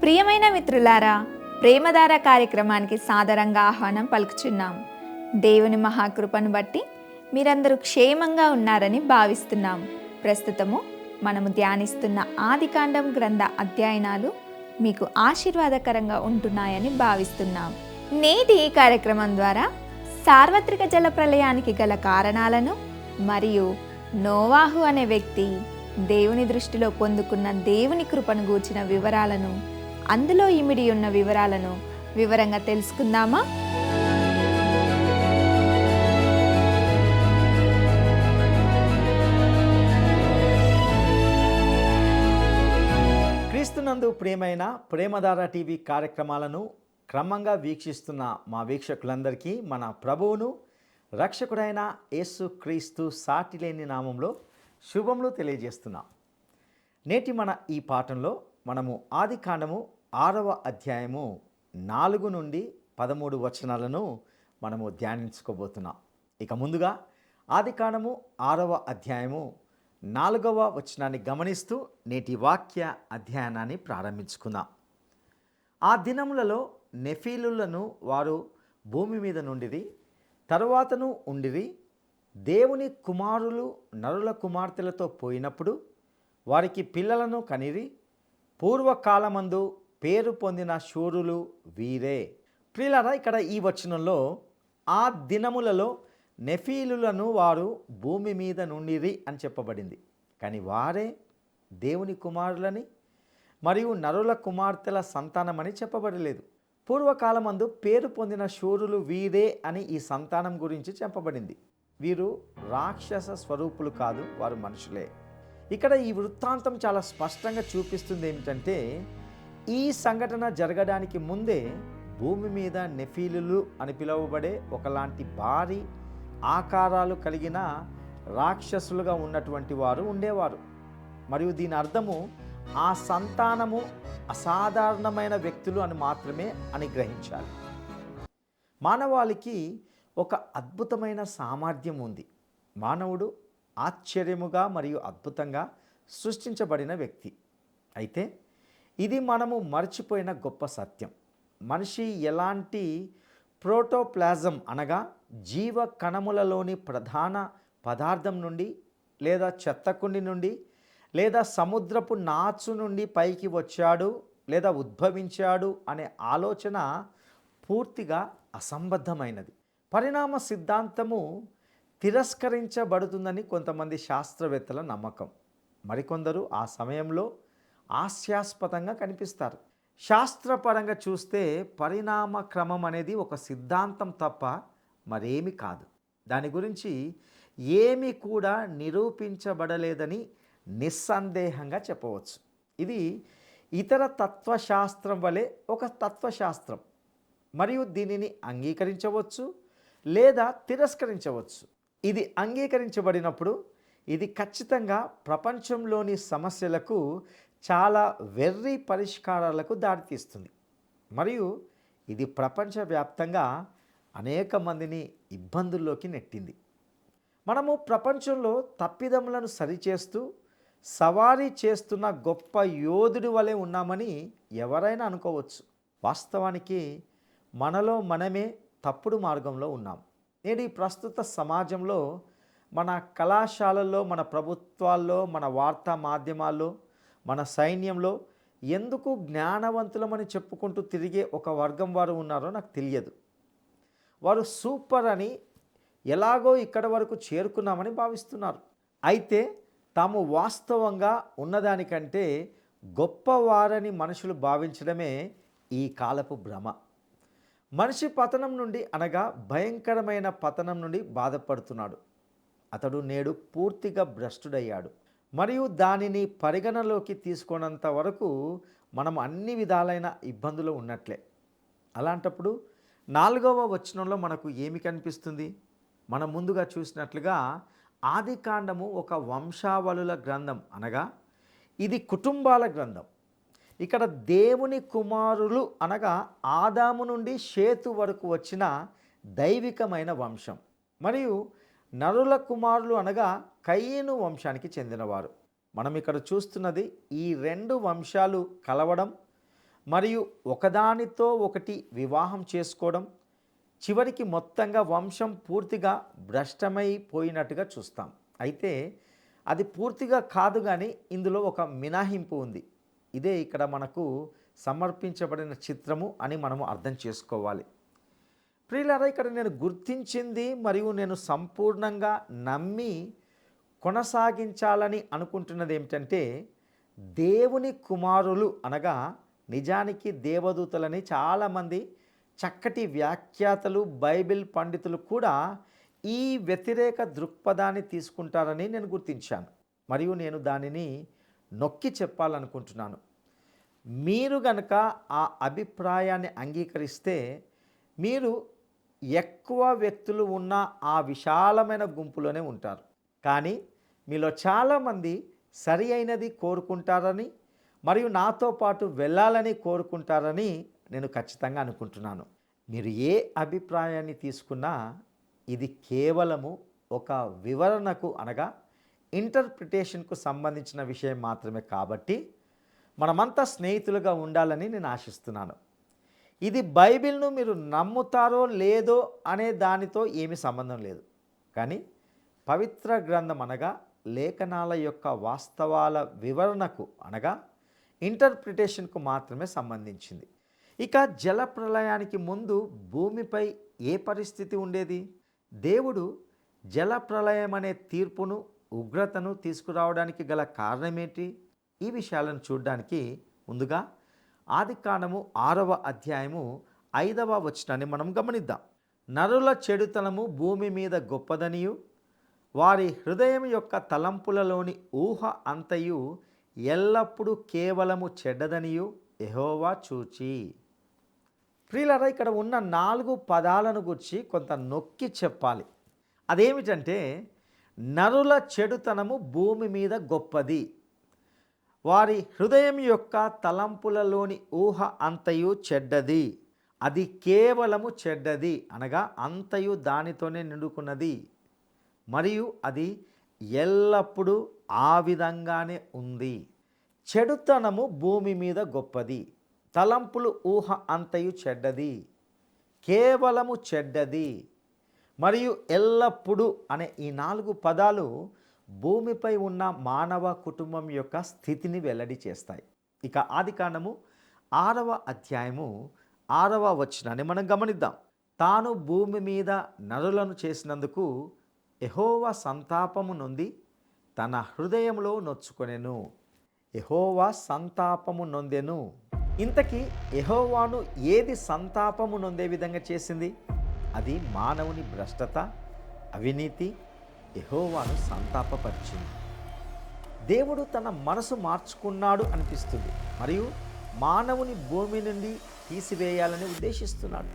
ప్రియమైన మిత్రులారా, ప్రేమధార కార్యక్రమానికి సాదరంగా ఆహ్వానం పలుకుచున్నాం. దేవుని మహాకృపను బట్టి మీరందరూ క్షేమంగా ఉన్నారని భావిస్తున్నాం. ప్రస్తుతము మనము ధ్యానిస్తున్న ఆదికాండం గ్రంథ అధ్యయనాలు మీకు ఆశీర్వాదకరంగా ఉంటున్నాయని భావిస్తున్నాం. నేటి ఈ కార్యక్రమం ద్వారా సార్వత్రిక జల ప్రళయానికి గల కారణాలను మరియు నోవాహు అనే వ్యక్తి దేవుని దృష్టిలో పొందుకున్న దేవుని కృపను గూర్చిన వివరాలను, అందులో ఇమిడి ఉన్న వివరాలను వివరంగా తెలుసుకుందామా? క్రీస్తునందు ప్రియమైన ప్రేమధార టీవీ కార్యక్రమాలను క్రమంగా వీక్షిస్తున్న మా వీక్షకులందరికీ మన ప్రభువును రక్షకుడైన యేసు క్రీస్తు సాటిలేని నామంలో శుభములు తెలియజేస్తున్నాం. నేటి మన ఈ పాఠంలో మనము ఆదికాండము 6వ అధ్యాయము 4 నుండి 13 వచనాలను మనము ధ్యానించుకోబోతున్నాం. ఇక ముందుగా ఆదికాండము 6వ అధ్యాయము 4వ వచనాన్ని గమనిస్తూ నేటి వాక్య అధ్యయనాన్ని ప్రారంభించుకుందాం. ఆ దినములలో నెఫీలులను వారు భూమి మీద నుండిరి, తరువాతను ఉండిరి. దేవుని కుమారులు నరుల కుమార్తెలతో పోయినప్పుడు వారికి పిల్లలను కనిరి. పూర్వకాలమందు పేరు పొందిన శూరులు వీరే. ప్రియులారా, ఇక్కడ ఈ వచనంలో ఆ దినములలో నెఫీలులను వారు భూమి మీద నుండిరి అని చెప్పబడింది. కానీ వారే దేవుని కుమారులని మరియు నరుల కుమార్తెల సంతానమని చెప్పబడలేదు. పూర్వకాలమందు పేరు పొందిన శూరులు వీరే అని ఈ సంతానం గురించి చెప్పబడింది. వీరు రాక్షస స్వరూపులు కాదు, వారు మనుషులే. ఇక్కడ ఈ వృత్తాంతం చాలా స్పష్టంగా చూపిస్తుంది ఏమిటంటే, ఈ సంఘటన జరగడానికి ముందే భూమి మీద నెఫీలులు అని పిలువబడే ఒకలాంటి భారీ ఆకారాలు కలిగిన రాక్షసులుగా ఉన్నటువంటి వారు ఉండేవారు. మరియు దీని అర్థము ఆ సంతానము అసాధారణమైన వ్యక్తులు అని మాత్రమే అని గ్రహించాలి. మానవాళికి ఒక అద్భుతమైన సామర్థ్యం ఉంది. మానవుడు ఆశ్చర్యముగా మరియు అద్భుతంగా సృష్టించబడిన వ్యక్తి. అయితే ఇది మనము మర్చిపోయిన గొప్ప సత్యం. మనిషి ఎలాంటి ప్రోటోప్లాజం అనగా జీవ కణములలోని ప్రధాన పదార్థం నుండి, లేదా చెత్తకుండి నుండి, లేదా సముద్రపు నాచు నుండి పైకి వచ్చాడు లేదా ఉద్భవించాడు అనే ఆలోచన పూర్తిగా అసంబద్ధమైనది. పరిణామ సిద్ధాంతము తిరస్కరించబడుతుందని కొంతమంది శాస్త్రవేత్తల నమ్మకం. మరికొందరు ఆ సమయంలో హాస్యాస్పదంగా కనిపిస్తారు. శాస్త్రపరంగా చూస్తే పరిణామ క్రమం అనేది ఒక సిద్ధాంతం తప్ప మరేమి కాదు. దాని గురించి ఏమీ కూడా నిరూపించబడలేదని నిస్సందేహంగా చెప్పవచ్చు. ఇది ఇతర తత్వశాస్త్రం వలె ఒక తత్వశాస్త్రం, మరియు దీనిని అంగీకరించవచ్చు లేదా తిరస్కరించవచ్చు. ఇది అంగీకరించబడినప్పుడు ఇది ఖచ్చితంగా ప్రపంచంలోని సమస్యలకు చాలా వెర్రి పరిష్కారాలకు దారితీస్తుంది. మరియు ఇది ప్రపంచవ్యాప్తంగా అనేక మందిని ఇబ్బందుల్లోకి నెట్టింది. మనము ప్రపంచంలో తప్పిదములను సరిచేస్తూ సవారీ చేస్తున్న గొప్ప యోధుడి వలె ఉన్నామని ఎవరైనా అనుకోవచ్చు. వాస్తవానికి మనలో మనమే తప్పుడు మార్గంలో ఉన్నాం. నేడు ఈ ప్రస్తుత సమాజంలో, మన కళాశాలల్లో, మన ప్రభుత్వాల్లో, మన వార్తా మాధ్యమాల్లో, మన సైన్యంలో ఎందుకు జ్ఞానవంతులమని చెప్పుకుంటూ తిరిగే ఒక వర్గం వారు ఉన్నారో నాకు తెలియదు. వారు సూపర్ అని, ఎలాగో ఇక్కడ వరకు చేరుకున్నామని భావిస్తున్నారు. అయితే తాము వాస్తవంగా ఉన్నదానికంటే గొప్పవారని మనుషులు భావించడమే ఈ కాలపు భ్రమ. మనిషి పతనం నుండి అనగా భయంకరమైన పతనం నుండి బాధపడుతున్నాడు. అతడు నేడు పూర్తిగా భ్రష్టుడయ్యాడు. మరియు దానిని పరిగణలోకి తీసుకున్నంత వరకు మనం అన్ని విధాలైన ఇబ్బందులు ఉన్నట్లే. అలాంటప్పుడు 4వ వచనంలో మనకు ఏమి కనిపిస్తుంది? మనం ముందుగా చూసినట్లుగా ఆదికాండము ఒక వంశావళుల గ్రంథం, అనగా ఇది కుటుంబాల గ్రంథం. ఇక్కడ దేవుని కుమారులు అనగా ఆదాము నుండి షేతు వరకు వచ్చిన దైవికమైన వంశం, మరియు నరుల కుమారులు అనగా కయీను వంశానికి చెందినవారు. మనం ఇక్కడ చూస్తున్నది ఈ 2 వంశాలు కలవడం మరియు ఒకదానితో ఒకటి వివాహం చేసుకోవడం, చివరికి మొత్తంగా వంశం పూర్తిగా భ్రష్టమైపోయినట్టుగా చూస్తాం. అయితే అది పూర్తిగా కాదు, కానీ ఇందులో ఒక మినహాయింపు ఉంది. ఇదే ఇక్కడ మనకు సమర్పించబడిన చిత్రము అని మనము అర్థం చేసుకోవాలి. ప్రియులారా, ఇక్కడ నేను గుర్తించింది మరియు నేను సంపూర్ణంగా నమ్మి కొనసాగించాలని అనుకుంటున్నది ఏమిటంటే, దేవుని కుమారులు అనగా నిజానికి దేవదూతలని చాలామంది చక్కటి వ్యాఖ్యాతలు, బైబిల్ పండితులు కూడా ఈ వ్యతిరేక దృక్పథాన్ని తీసుకుంటారని నేను గుర్తించాను. మరియు నేను దానిని నొక్కి చెప్పాలనుకుంటున్నాను. మీరు గనక ఆ అభిప్రాయాన్ని అంగీకరిస్తే, మీరు ఎక్కువ వ్యక్తులు ఉన్న ఆ విశాలమైన గుంపులోనే ఉంటారు. కానీ మీలో చాలామంది సరి అయినది కోరుకుంటారని మరియు నాతో పాటు వెళ్ళాలని కోరుకుంటారని నేను ఖచ్చితంగా అనుకుంటున్నాను. మీరు ఏ అభిప్రాయాన్ని తీసుకున్నా ఇది కేవలము ఒక వివరణకు అనగా ఇంటర్ప్రిటేషన్కు సంబంధించిన విషయం మాత్రమే. కాబట్టి మనమంతా స్నేహితులుగా ఉండాలని నేను ఆశిస్తున్నాను. ఇది బైబిల్ను మీరు నమ్ముతారో లేదో అనే దానితో ఏమీ సంబంధం లేదు, కానీ పవిత్ర గ్రంథం అనగా లేఖనాల యొక్క వాస్తవాల వివరణకు అనగా ఇంటర్ప్రిటేషన్కు మాత్రమే సంబంధించింది. ఇక జల ప్రళయానికి ముందు భూమిపై ఏ పరిస్థితి ఉండేది? దేవుడు జల ప్రళయం అనే తీర్పును, ఉగ్రతను తీసుకురావడానికి గల కారణమేంటి? ఈ విషయాలను చూడడానికి ముందుగా ఆదికాండము 6వ అధ్యాయము 5వ వచనాన్ని మనం గమనిద్దాం. నరుల చెడుతనము భూమి మీద గొప్పదనియు, వారి హృదయం యొక్క తలంపులలోని ఊహ అంతయు ఎల్లప్పుడూ కేవలము చెడ్డదనియు యెహోవా చూచి. ప్రియులారా, ఇక్కడ ఉన్న 4 పదాలను గురించి కొంత నొక్కి చెప్పాలి. అదేమిటంటే, నరుల చెడుతనము భూమి మీద గొప్పది, వారి హృదయం యొక్క తలంపులలోని ఊహ అంతయు చెడ్డది, అది కేవలము చెడ్డది అనగా అంతయు దానితోనే నిండుకున్నది, మరియు అది ఎల్లప్పుడూ ఆ విధంగానే ఉంది. చెడుతనము భూమి మీద గొప్పది, తలంపులు ఊహ అంతయు చెడ్డది, కేవలము చెడ్డది, మరియు ఎల్లప్పుడూ అనే ఈ 4 పదాలు భూమిపై ఉన్న మానవ కుటుంబం యొక్క స్థితిని వెల్లడి చేస్తాయి. ఇక ఆదికాండము 6వ అధ్యాయము 6వ వచనాన్ని మనం గమనిద్దాం. తాను భూమి మీద నరులను చేసినందుకు యెహోవా సంతాపము నొంది తన హృదయంలో నొచ్చుకొనెను. యెహోవా సంతాపము నొందెను. ఇంతకీ యెహోవాను ఏది సంతాపము నొందే విధంగా చేసింది? అది మానవుని భ్రష్టత, అవినీతి యెహోవాను సంతాపపరిచింది. దేవుడు తన మనసు మార్చుకున్నాడు అనిపిస్తుంది మరియు మానవుని భూమి నుండి తీసివేయాలని ఉద్దేశిస్తున్నాడు.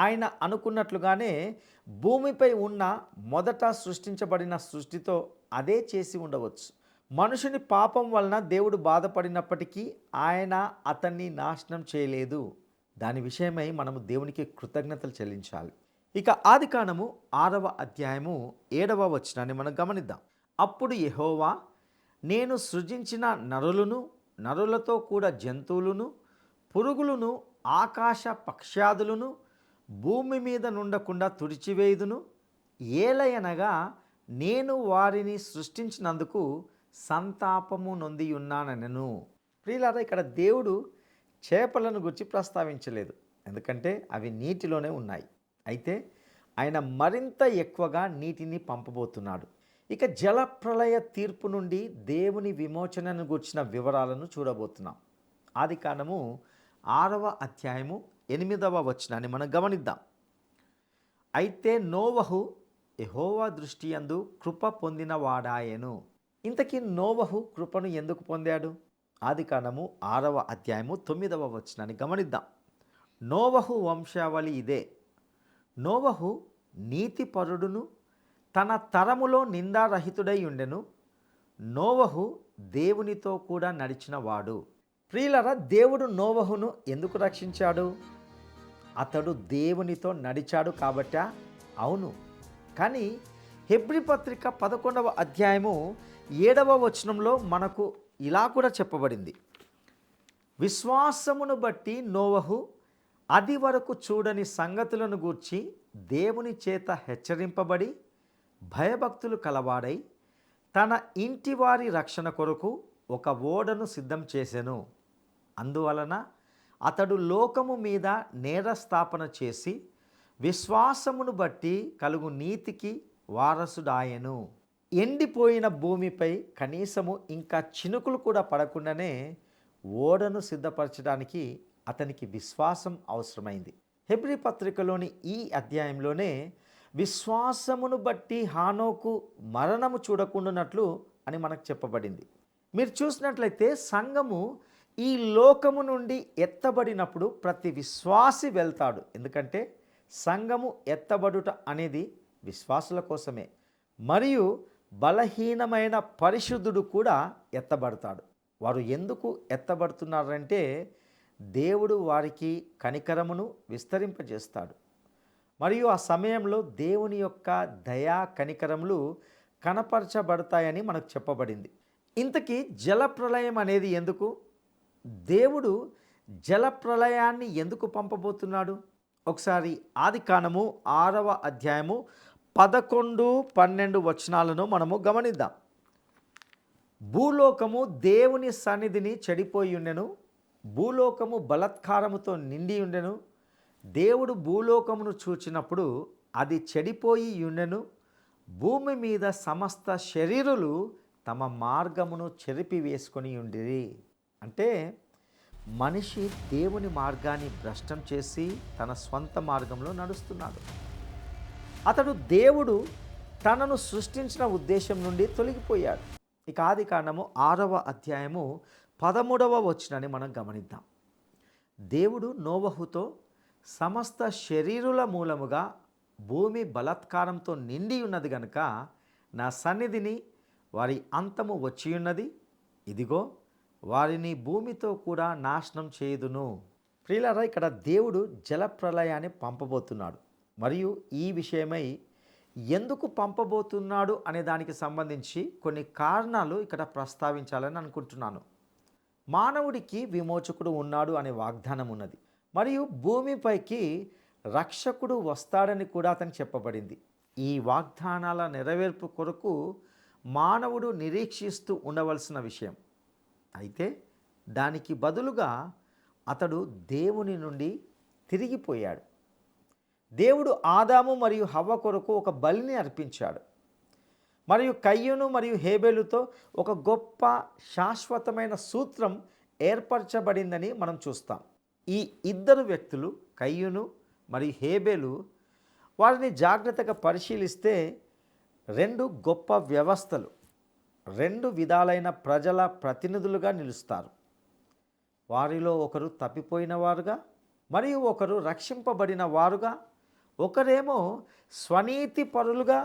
ఆయన అనుకున్నట్లుగానే భూమిపై ఉన్న మొదట సృష్టించబడిన సృష్టితో అదే చేసి ఉండవచ్చు. మనుషుని పాపం వలన దేవుడు బాధపడినప్పటికీ ఆయన అతన్ని నాశనం చేయలేదు. దాని విషయమై మనము దేవునికి కృతజ్ఞతలు చెల్లించాలి. ఇక ఆదికాండము 6వ అధ్యాయము 7వ వచనాన్ని మనం గమనిద్దాం. అప్పుడు యెహోవా, నేను సృజించిన నరులను, నరులతో కూడా జంతువులను, పురుగులను, ఆకాశ పక్ష్యాదులను భూమి మీద నుండకుండా తుడిచివేయుదును. ఏలయనగా నేను వారిని సృష్టించినందుకు సంతాపము నొంది ఉన్నానెను. ప్రియులారా, ఇక్కడ దేవుడు చేపలను గురించి ప్రస్తావించలేదు, ఎందుకంటే అవి నీటిలోనే ఉన్నాయి. అయితే ఆయన మరింత ఎక్కువగా నీటిని పంపబోతున్నాడు. ఇక జలప్రళయ తీర్పు నుండి దేవుని విమోచనను గూర్చిన వివరాలను చూడబోతున్నాం. ఆదికాండము 6వ అధ్యాయము 8వ వచనాన్ని మనం గమనిద్దాం. అయితే నోవహు యెహోవా దృష్టి యందు కృప పొందినవాడాయెను. ఇంతకీ నోవహు కృపను ఎందుకు పొందాడు? ఆదికాండము 6వ అధ్యాయము 9వ వచనాన్ని గమనిద్దాం. నోవహు వంశావళి ఇదే. నోవహు నీతిపరుడును, తన తరములో నిందారహితుడై ఉండెను. నోవహు దేవునితో కూడా నడిచినవాడు. ప్రియులరా, దేవుడు నోవహును ఎందుకు రక్షించాడు? అతడు దేవునితో నడిచాడు కాబట్టా? అవును. కానీ హెబ్రీ పత్రిక 11వ అధ్యాయము 7వ వచనంలో మనకు ఇలా కూడా చెప్పబడింది. విశ్వాసమును బట్టి నోవహు అది వరకు చూడని సంగతులను గూర్చి దేవుని చేత హెచ్చరింపబడి భయభక్తులు కలవాడై తన ఇంటి వారి రక్షణ కొరకు ఒక ఓడను సిద్ధం చేసెను. అందువలన అతడు లోకము మీద నేరస్థాపన చేసి విశ్వాసమును బట్టి కలుగు నీతికి వారసుడాయెను. ఎండిపోయిన భూమిపై కనీసము ఇంకా చినుకులు కూడా పడకుండానే ఓడను సిద్ధపరచడానికి అతనికి విశ్వాసం అవసరమైంది. హెబ్రీ పత్రికలోని ఈ అధ్యాయంలోనే విశ్వాసమును బట్టి హానోకు మరణము చూడకుండానట్లు అని మనకు చెప్పబడింది. మీరు చూసినట్లయితే సంఘము ఈ లోకము నుండి ఎత్తబడినప్పుడు ప్రతి విశ్వాసి వెళ్తాడు. ఎందుకంటే సంఘము ఎత్తబడుట అనేది విశ్వాసుల కోసమే. మరియు బలహీనమైన పరిశుద్ధుడు కూడా ఎత్తబడతాడు. వారు ఎందుకు ఎత్తబడుతున్నారంటే దేవుడు వారికి కనికరమును విస్తరింపజేస్తాడు. మరియు ఆ సమయంలో దేవుని యొక్క దయా కనికరములు కనపరచబడతాయని మనకు చెప్పబడింది. ఇంతకీ జలప్రళయం అనేది ఎందుకు? దేవుడు జలప్రళయాన్ని ఎందుకు పంపబోతున్నాడు? ఒకసారి ఆదికాండము 6వ అధ్యాయము 11, 12 వచనాలను మనము గమనిద్దాం. భూలోకము దేవుని సన్నిధిని చెడిపోయి ఉండెను, భూలోకము బలాత్కారముతో నిండి ఉండెను. దేవుడు భూలోకమును చూచినప్పుడు అది చెడిపోయి ఉండెను, భూమి మీద సమస్త శరీరులు తమ మార్గమును చెరిపివేసుకొని ఉండిరి. అంటే మనిషి దేవుని మార్గాన్ని భ్రష్టం చేసి తన స్వంత మార్గంలో నడుస్తున్నాడు. అతడు దేవుడు తనను సృష్టించిన ఉద్దేశం నుండి తొలగిపోయాడు. ఇక ఆదికాండము 6వ అధ్యాయము 13వ వచనాన్ని మనం గమనిద్దాం. దేవుడు నోవహుతో సమస్త శరీరుల మూలముగా భూమి బలాత్కారంతో నిండి ఉన్నది గనుక నా సన్నిధిని వారి అంతము వచ్చియున్నది, ఇదిగో వారిని భూమితో కూడా నాశనం చేయుదును. ప్రియులారా, ఇక్కడ దేవుడు జలప్రళయాన్ని పంపబోతున్నాడు. మరియు ఈ విషయమై ఎందుకు పంపబోతున్నాడు అనే దానికి సంబంధించి కొన్ని కారణాలు ఇక్కడ ప్రస్తావించాలని అనుకుంటున్నాను. మానవుడికి విమోచకుడు ఉన్నాడు అనే వాగ్దానం ఉన్నది. మరియు భూమిపైకి రక్షకుడు వస్తాడని కూడా అతనికి చెప్పబడింది. ఈ వాగ్దానాల నెరవేర్పు కొరకు మానవుడు నిరీక్షిస్తూ ఉండవలసిన విషయం. అయితే దానికి బదులుగా అతడు దేవుని నుండి తిరిగిపోయాడు. దేవుడు ఆదాము మరియు హవ్వ కొరకు ఒక బలిని అర్పించాడు. మరియు కయ్యూను మరియు హేబేలుతో ఒక గొప్ప శాశ్వతమైన సూత్రం ఏర్పరచబడిందని మనం చూస్తాం. ఈ ఇద్దరు వ్యక్తులు కయ్యూను మరియు హేబేలు వారిని జాగ్రత్తగా పరిశీలిస్తే రెండు గొప్ప వ్యవస్థలు, రెండు విధాలైన ప్రజల ప్రతినిధులుగా నిలుస్తారు. వారిలో ఒకరు తప్పిపోయిన వారుగా మరియు ఒకరు రక్షింపబడిన వారుగా, ఒకరేమో స్వనీతి పరులుగా,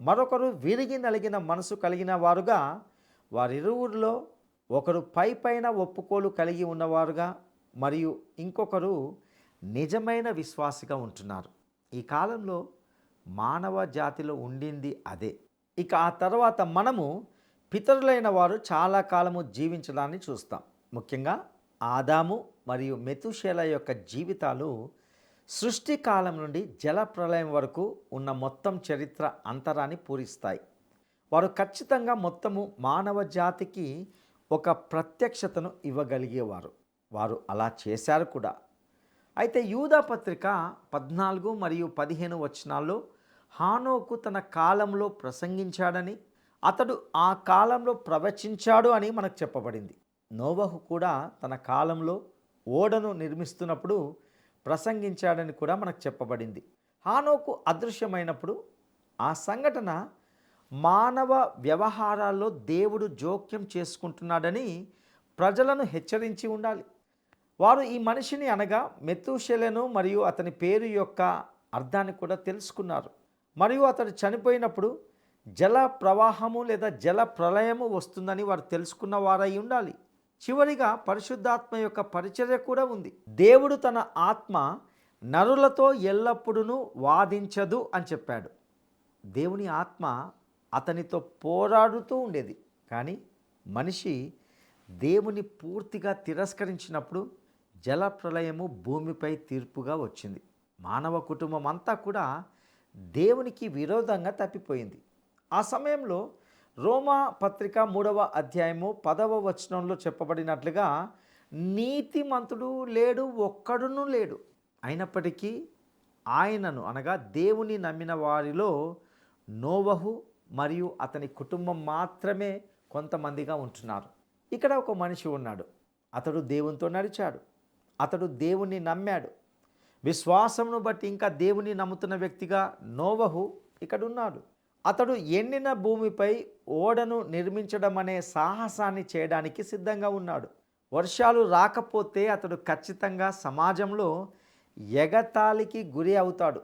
మరొకరు విరిగి నలిగిన మనసు కలిగిన వారుగా, వారిరువురిలో ఒకరు పైపైన ఒప్పుకోలు కలిగి ఉన్నవారుగా మరియు ఇంకొకరు నిజమైన విశ్వాసిగా ఉంటున్నారు. ఈ కాలంలో మానవ జాతిలో ఉండింది అదే. ఇక ఆ తర్వాత మనము పితరులైన వారు చాలా కాలము జీవించడాన్ని చూస్తాం. ముఖ్యంగా ఆదాము మరియు మెతుషేల యొక్క జీవితాలు సృష్టి కాలం నుండి జలప్రళయం వరకు ఉన్న మొత్తం చరిత్ర అంతరాన్ని పూరిస్తాయి. వారు ఖచ్చితంగా మొత్తము మానవ జాతికి ఒక ప్రత్యక్షతను ఇవ్వగలిగేవారు. వారు అలా చేశారు కూడా. అయితే యూదా పత్రిక 14 మరియు 15 వచనాల్లో హానోకు తన కాలంలో ప్రసంగించాడని, అతడు ఆ కాలంలో ప్రవచించాడు అని మనకు చెప్పబడింది. నోవహు కూడా తన కాలంలో ఓడను నిర్మిస్తున్నప్పుడు ప్రసంగించాడని కూడా మనకు చెప్పబడింది. హానోకు అదృశ్యమైనప్పుడు ఆ సంఘటన మానవ వ్యవహారాల్లో దేవుడు జోక్యం చేసుకుంటున్నాడని ప్రజలను హెచ్చరించి ఉండాలి. వారు ఈ మనిషిని అనగా మెతూషెలను మరియు అతని పేరు యొక్క అర్థాన్ని కూడా తెలుసుకున్నారు. మరియు అతడు చనిపోయినప్పుడు జల ప్రవాహము లేదా జల ప్రళయము వస్తుందని వారు తెలుసుకున్న వారై ఉండాలి. చివరిగా పరిశుద్ధాత్మ యొక్క పరిచర్య కూడా ఉంది. దేవుడు తన ఆత్మ నరులతో ఎల్లప్పుడూ వాదించదు అని చెప్పాడు. దేవుని ఆత్మ అతనితో పోరాడుతూ ఉండేది. కానీ మనిషి దేవుని పూర్తిగా తిరస్కరించినప్పుడు జలప్రళయము భూమిపై తీర్పుగా వచ్చింది. మానవ కుటుంబం అంతా కూడా దేవునికి విరోధంగా తప్పిపోయింది. ఆ సమయంలో రోమా పత్రిక 3వ అధ్యాయము 10వ వచనంలో చెప్పబడినట్లుగా నీతిమంతుడు లేడు, ఒక్కడును లేడు. అయినప్పటికీ ఆయనను అనగా దేవుని నమ్మిన వారిలో నోవహు మరియు అతని కుటుంబం మాత్రమే కొంతమందిగా ఉంటున్నారు. ఇక్కడ ఒక మనిషి ఉన్నాడు. అతడు దేవునితో నడిచాడు. అతడు దేవుణ్ణి నమ్మాడు. విశ్వాసమును బట్టి ఇంకా దేవుని నమ్ముతున్న వ్యక్తిగా నోవహు ఇక్కడ ఉన్నాడు. అతడు ఎండిన భూమిపై ఓడను నిర్మించడం అనే సాహసాన్ని చేయడానికి సిద్ధంగా ఉన్నాడు. వర్షాలు రాకపోతే అతడు ఖచ్చితంగా సమాజంలో ఎగతాళికి గురి అవుతాడు.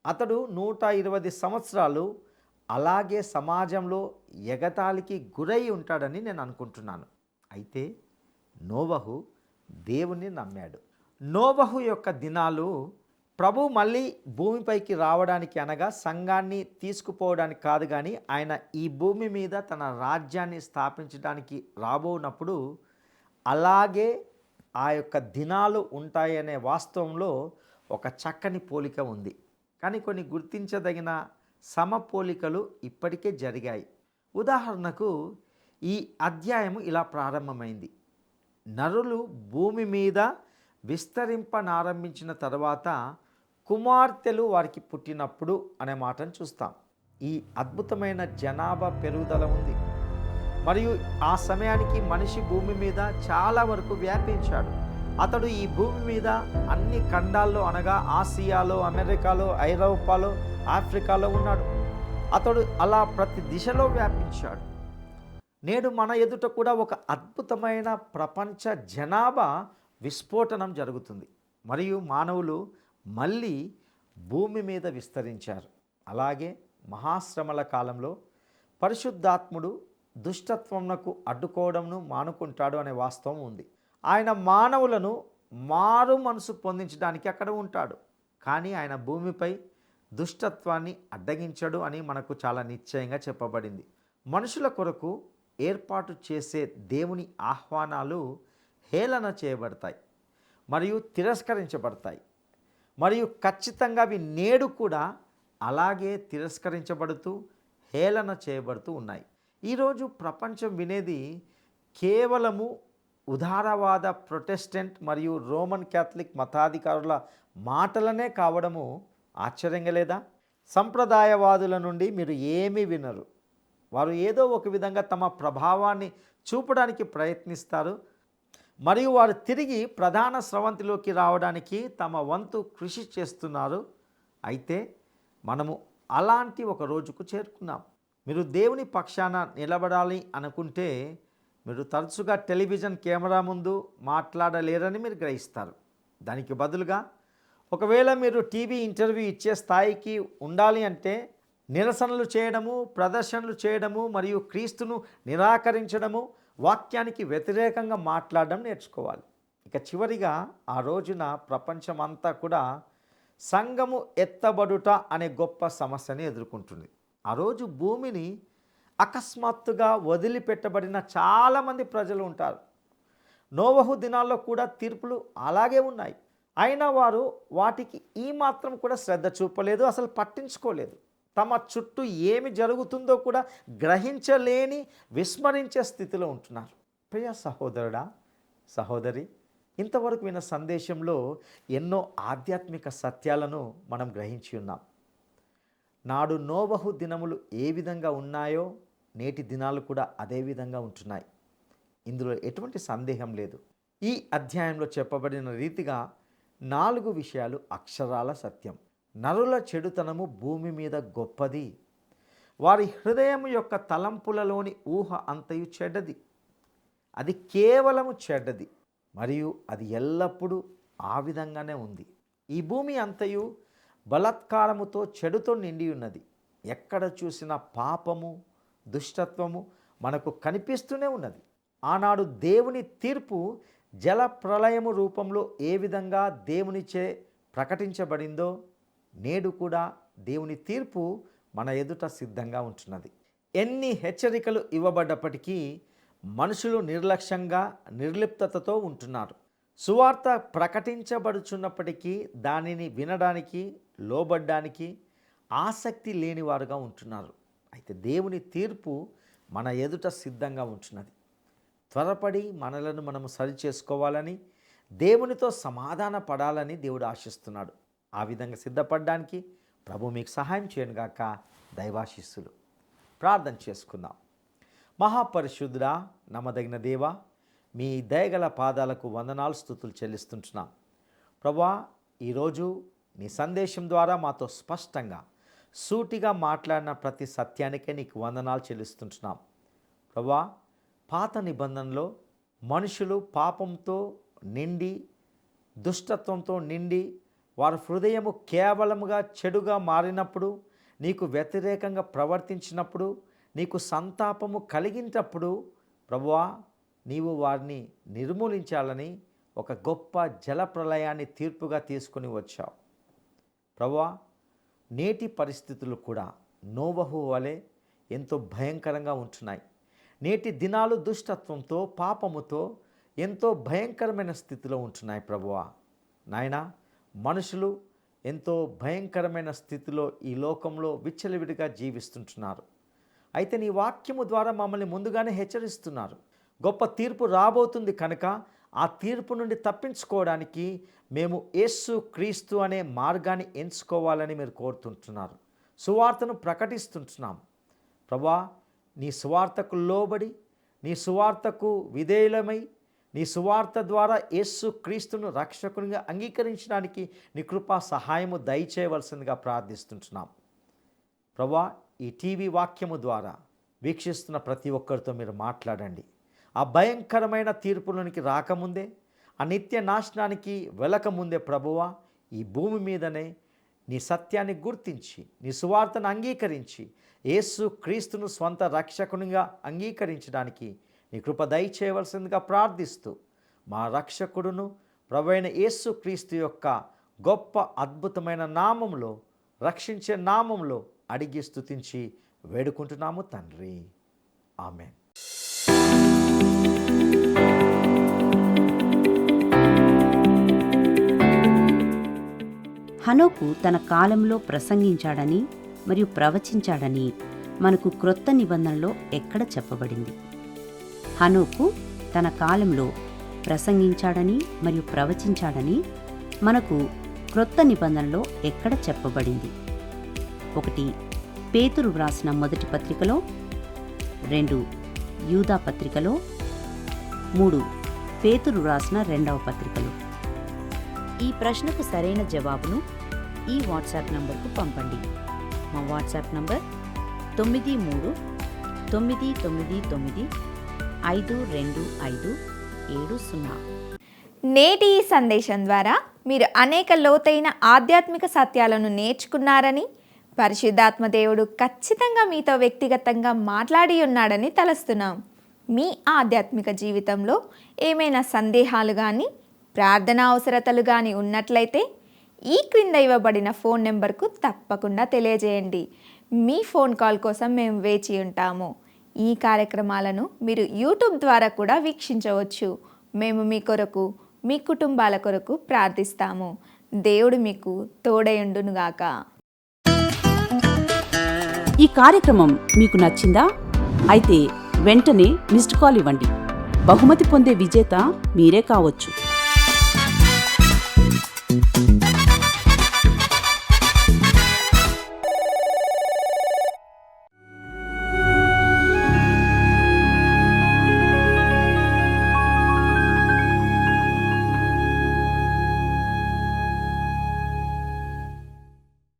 అతడు 120 సంవత్సరాలు అలాగే సమాజంలో ఎగతాళికి గురై ఉంటాడని నేను అనుకుంటున్నాను. అయితే నోవహు దేవుణ్ణి నమ్మాడు. నోవహు యొక్క దినాలు ప్రభు మళ్ళీ భూమిపైకి రావడానికి అనగా సంఘాన్ని తీసుకుపోవడానికి కాదు, కానీ ఆయన ఈ భూమి మీద తన రాజ్యాన్ని స్థాపించడానికి రాబోనప్పుడు అలాగే ఆ యొక్క దినాలు ఉంటాయనే వాస్తవంలో ఒక చక్కని పోలిక ఉంది. కానీ కొన్ని గుర్తించదగిన సమపోలికలు ఇప్పటికే జరిగాయి. ఉదాహరణకు ఈ అధ్యాయము ఇలా ప్రారంభమైంది. నరులు భూమి మీద విస్తరింపనారంభించిన తర్వాత కుమార్తెలు వారికి పుట్టినప్పుడు అనే మాటను చూస్తాం. ఈ అద్భుతమైన జనాభా పెరుగుదల ఉంది. మరియు ఆ సమయానికి మనిషి భూమి మీద చాలా వరకు వ్యాపించాడు. అతడు ఈ భూమి మీద అన్ని ఖండాల్లో అనగా ఆసియాలో, అమెరికాలో, ఐరోపాలో, ఆఫ్రికాలో ఉన్నాడు. అతడు అలా ప్రతి దిశలో వ్యాపించాడు. నేడు మన ఎదుట కూడా ఒక అద్భుతమైన ప్రపంచ జనాభా విస్ఫోటనం జరుగుతుంది. మరియు మానవులు మళ్ళీ భూమి మీద విస్తరించారు. అలాగే మహాశ్రమల కాలంలో పరిశుద్ధాత్ముడు దుష్టత్వంకు అడ్డుకోవడంను మానుకుంటాడు అనే వాస్తవం ఉంది. ఆయన మానవులను మారు మనసు పొందించడానికి అక్కడ ఉంటాడు. కానీ ఆయన భూమిపై దుష్టత్వాన్ని అడ్డగించడు అని మనకు చాలా నిశ్చయంగా చెప్పబడింది. మనుషుల కొరకు ఏర్పాటు చేసే దేవుని ఆహ్వానాలు హేళన చేయబడతాయి మరియు తిరస్కరించబడతాయి. మరియు ఖచ్చితంగా అవి నేడు కూడా అలాగే తిరస్కరించబడుతూ హేళన చేయబడుతూ ఉన్నాయి. ఈరోజు ప్రపంచం వినేది కేవలము ఉదారవాద ప్రొటెస్టెంట్ మరియు రోమన్ క్యాథలిక్ మతాధికారుల మాటలనే కావడము ఆశ్చర్యంగా లేదా? సంప్రదాయవాదుల నుండి మీరు ఏమీ వినరు. వారు ఏదో ఒక విధంగా తమ ప్రభావాన్ని చూపడానికి ప్రయత్నిస్తారు మరియు వారు తిరిగి ప్రధాన స్రవంతిలోకి రావడానికి తమ వంతు కృషి చేస్తున్నారు. అయితే మనము అలాంటి ఒక రోజుకు చేరుకున్నాం. మీరు దేవుని పక్షాన నిలబడాలి అనుకుంటే మీరు తరచుగా టెలివిజన్ కెమెరా ముందు మాట్లాడలేరని మీరు గ్రహిస్తారు. దానికి బదులుగా ఒకవేళ మీరు టీవీ ఇంటర్వ్యూ ఇచ్చే స్థాయికి ఉండాలి అంటే నిరసనలు చేయడము, ప్రదర్శనలు చేయడము మరియు క్రీస్తును నిరాకరించడము, వాక్యానికి వ్యతిరేకంగా మాట్లాడడం నేర్చుకోవాలి. ఇక చివరిగా ఆ రోజున ప్రపంచం అంతా కూడా సంఘము ఎత్తబడుట అనే గొప్ప సమస్యని ఎదుర్కొంటుంది. ఆ రోజు భూమిని అకస్మాత్తుగా వదిలిపెట్టబడిన చాలామంది ప్రజలు ఉంటారు. నోవహు దినాల్లో కూడా తీర్పులు అలాగే ఉన్నాయి. అయినా వారు వాటికి ఈ మాత్రం కూడా శ్రద్ధ చూపలేదు, అసలు పట్టించుకోలేదు. తమ చుట్టూ ఏమి జరుగుతుందో కూడా గ్రహించలేని, విస్మరించే స్థితిలో ఉంటున్నారు. ప్రియ సహోదరుడా, సహోదరి, ఇంతవరకు విన్న సందేశంలో ఎన్నో ఆధ్యాత్మిక సత్యాలను మనం గ్రహించి ఉన్నాం. నాడు నోవహు దినములు ఏ విధంగా ఉన్నాయో నేటి దినాలు కూడా అదే విధంగా ఉంటున్నాయి. ఇందులో ఎటువంటి సందేహం లేదు. ఈ అధ్యాయంలో చెప్పబడిన రీతిగా 4 విషయాలు అక్షరాల సత్యం. నరుల చెడుతనము భూమి మీద గొప్పది. వారి హృదయం యొక్క తలంపులలోని ఊహ అంతయు చెడ్డది. అది కేవలము చెడ్డది మరియు అది ఎల్లప్పుడూ ఆ విధంగానే ఉంది. ఈ భూమి అంతయు బలాత్కారముతో, చెడుతో నిండి ఉన్నది. ఎక్కడ చూసినా పాపము, దుష్టత్వము మనకు కనిపిస్తూనే ఉన్నది. ఆనాడు దేవుని తీర్పు జల ప్రళయము రూపంలో ఏ విధంగా దేవునిచే ప్రకటించబడిందో నేడు కూడా దేవుని తీర్పు మన ఎదుట సిద్ధంగా ఉంటున్నది. ఎన్ని హెచ్చరికలు ఇవ్వబడ్డప్పటికీ మనుషులు నిర్లక్ష్యంగా నిర్లిప్తతతో ఉంటున్నారు. సువార్త ప్రకటించబడుచున్నప్పటికీ దానిని వినడానికి లోబడ్డానికి ఆసక్తి లేనివారుగా ఉంటున్నారు. అయితే దేవుని తీర్పు మన ఎదుట సిద్ధంగా ఉంటున్నది. త్వరపడి మనలను మనము సరిచేసుకోవాలని, దేవునితో సమాధాన పడాలని దేవుడు ఆశిస్తున్నాడు. ఆ విధంగా సిద్ధపడడానికి ప్రభు మీకు సహాయం చేయనుగాక. దైవాశీస్సులు. ప్రార్థన చేసుకుందాం. మహాపరిశుద్ధుడా, నమ్మదగిన దేవా, మీ దయగల పాదాలకు వందనాలు స్తుతులు చెల్లిస్తుంటున్నాం. ప్రభువా, ఈరోజు నీ సందేశం ద్వారా మాతో స్పష్టంగా సూటిగా మాట్లాడిన ప్రతి సత్యానికే నీకు వందనాలు చెల్లిస్తుంటున్నాం. ప్రభువా, పాత నిబంధనలో మనుషులు పాపంతో నిండి దుష్టత్వంతో నిండి వారి హృదయము కేవలముగా చెడుగా మారినప్పుడు, నీకు వ్యతిరేకంగా ప్రవర్తించినప్పుడు, నీకు సంతాపము కలిగినప్పుడు ప్రభువా, నీవు వారిని నిర్మూలించాలని ఒక గొప్ప జలప్రలయాన్ని తీర్పుగా తీసుకుని వచ్చావు. ప్రభువా, నేటి పరిస్థితులు కూడా నోవహు వలె ఎంతో భయంకరంగా ఉంటున్నాయి. నేటి దినాలు దుష్టత్వంతో పాపముతో ఎంతో భయంకరమైన స్థితిలో ఉంటున్నాయి. ప్రభువా నాయనా, మనుషులు ఎంతో భయంకరమైన స్థితిలో ఈ లోకంలో విచ్చలవిడిగా జీవిస్తుంటున్నారు. అయితే నీ వాక్యము ద్వారా మమ్మల్ని ముందుగానే హెచ్చరిస్తున్నారు. గొప్ప తీర్పు రాబోతుంది కనుక ఆ తీర్పు నుండి తప్పించుకోవడానికి మేము యేసు క్రీస్తు అనే మార్గాన్ని ఎంచుకోవాలని మీరు కోరుతుంటున్నారు. సువార్తను ప్రకటిస్తుంటున్నాం. ప్రభువా, నీ సువార్తకు లోబడి, నీ సువార్తకు విధేయులమై, నీ సువార్త ద్వారా యేసు క్రీస్తును రక్షకునిగా అంగీకరించడానికి నీ కృపా సహాయము దయచేయవలసిందిగా ప్రార్థిస్తుంటున్నాం. ప్రభువా, ఈ టీవీ వాక్యము ద్వారా వీక్షిస్తున్న ప్రతి ఒక్కరితో మీరు మాట్లాడండి. ఆ భయంకరమైన తీర్పులోనికి రాకముందే, ఆ నిత్య నాశనానికి వెళ్ళకముందే ప్రభువా, ఈ భూమి మీదనే నీ సత్యాన్ని గుర్తించి, నీ సువార్తను అంగీకరించి, యేసు క్రీస్తును స్వంత రక్షకునిగా అంగీకరించడానికి నీ కృప దయచేయవలసిందిగా ప్రార్థిస్తూ, మా రక్షకుడును ప్రభువైన యేసు క్రీస్తు యొక్క గొప్ప అద్భుతమైన నామంలో, రక్షించే నామంలో అడిగి స్తుతించి వేడుకుంటున్నాము తండ్రి. ఆమేన్. హనోకు తన కాలంలో ప్రసంగించాడని మరియు ప్రవచించాడని మనకు క్రొత్త నిబంధనలో ఎక్కడ చెప్పబడింది? హనోకు తన కాలంలో ప్రసంగించాడని మరియు ప్రవచించాడని మనకు క్రొత్త నిబంధనలో ఎక్కడ చెప్పబడింది? 1 పేతురు వ్రాసిన మొదటి పత్రికలో, 2 యూదా పత్రికలో, 3 పేతురు వ్రాసిన 2వ పత్రికలో. ఈ ప్రశ్నకు సరైన జవాబును ఈ వాట్సాప్ నంబర్కు పంపండి. మా వాట్సాప్ నంబర్ 9399952570. నేటి ఈ సందేశం ద్వారా మీరు అనేక లోతైన ఆధ్యాత్మిక సత్యాలను నేర్చుకున్నారని, పరిశుద్ధాత్మ దేవుడు ఖచ్చితంగా మీతో వ్యక్తిగతంగా మాట్లాడి ఉన్నాడని తలస్తున్నాం. మీ ఆధ్యాత్మిక జీవితంలో ఏమైనా సందేహాలు కానీ, ప్రార్థన అవసరతలు కానీ ఉన్నట్లయితే ఈ క్రింద ఇవ్వబడిన ఫోన్ నెంబర్కు తప్పకుండా తెలియజేయండి. మీ ఫోన్ కాల్ కోసం మేము వేచి ఉంటాము. ఈ కార్యక్రమాలను మీరు యూట్యూబ్ ద్వారా కూడా వీక్షించవచ్చు. మేము మీ కొరకు, మీ కుటుంబాల కొరకు ప్రార్థిస్తాము. దేవుడు మీకు తోడయుండునుగాక. ఈ కార్యక్రమం మీకు నచ్చిందా? అయితే వెంటనే మిస్డ్ కాల్ ఇవ్వండి. బహుమతి పొందే విజేత మీరే కావచ్చు.